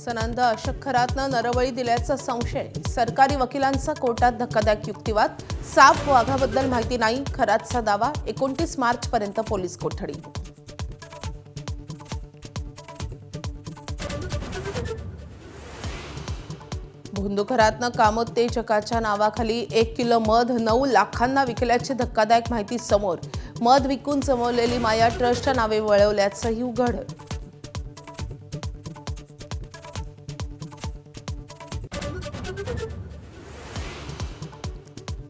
सनंद अशक्खरातनं नरबळी दिल्याचा संशय. सरकारी वकिलांचा कोर्टात धक्कादायक युक्तिवाद. साप वाघाबद्दल माहिती नाही, खरातचा दावा. 29 मार्चपर्यंत पोलीस कोठडी. भुंदुखरातनं कामोत्तेजकाच्या नावाखाली 1 किलो मध 9 लाखांना विकल्याची धक्कादायक माहिती समोर. मध विकून जमवलेली माया ट्रस्टच्या नावे वळवल्याचंही उघड.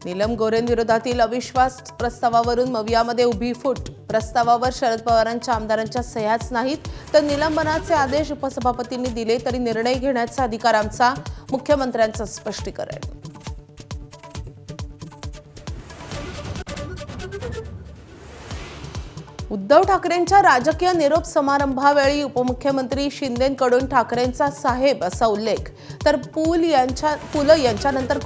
नीलम गोऱ्हेंविरोधातील अविश्वास प्रस्तावावरून मवियामध्ये उभी फूट. प्रस्तावावर शरद पवारांच्या आमदारांच्या सह्याच नाहीत, तर निलंबनाचे आदेश उपसभापतींनी दिले तरी निर्णय घेण्याचा अधिकार आमचा. मुख्यमंत्र्यांचं स्पष्टीकरण. उद्धव ठाकरेंच्या राजकीय निरोप समारंभावेळी उपमुख्यमंत्री शिंदेंकडून ठाकरेंचा साहेब असा उल्लेख, तर पुल यांच्यानंतर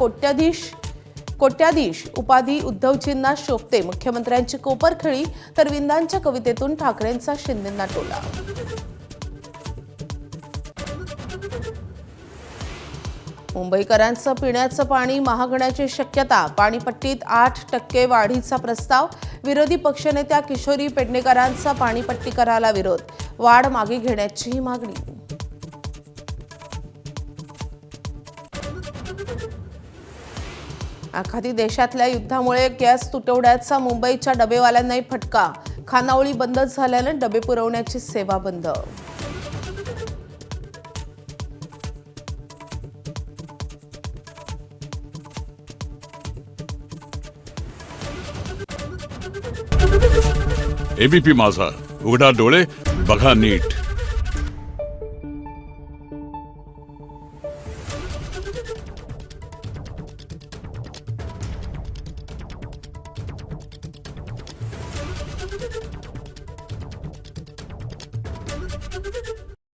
कोट्याधीश उपाधी उद्धवजींना शोभते. मुख्यमंत्र्यांची कोपरखळी, तर विंदांच्या कवितेतून ठाकरेंचा शिंदेंना टोला. मुंबईकरांचं पिण्याचं पाणी महागण्याची शक्यता. पाणीपट्टीत 8% वाढीचा प्रस्ताव. विरोधी पक्षनेत्या किशोरी पेडणेकरांचा पाणीपट्टी करायला विरोध. वाढ मागे घेण्याची मागणी. आखाती देशातल्या युद्धामुळे गॅस तुटवड्याचा मुंबईच्या डबेवाल्यांनाही फटका. खानावळी बंद झाल्यानं डबे पुरवण्याची सेवा बंद. एबीपी माझा, उघडा डोळे बघा नीट.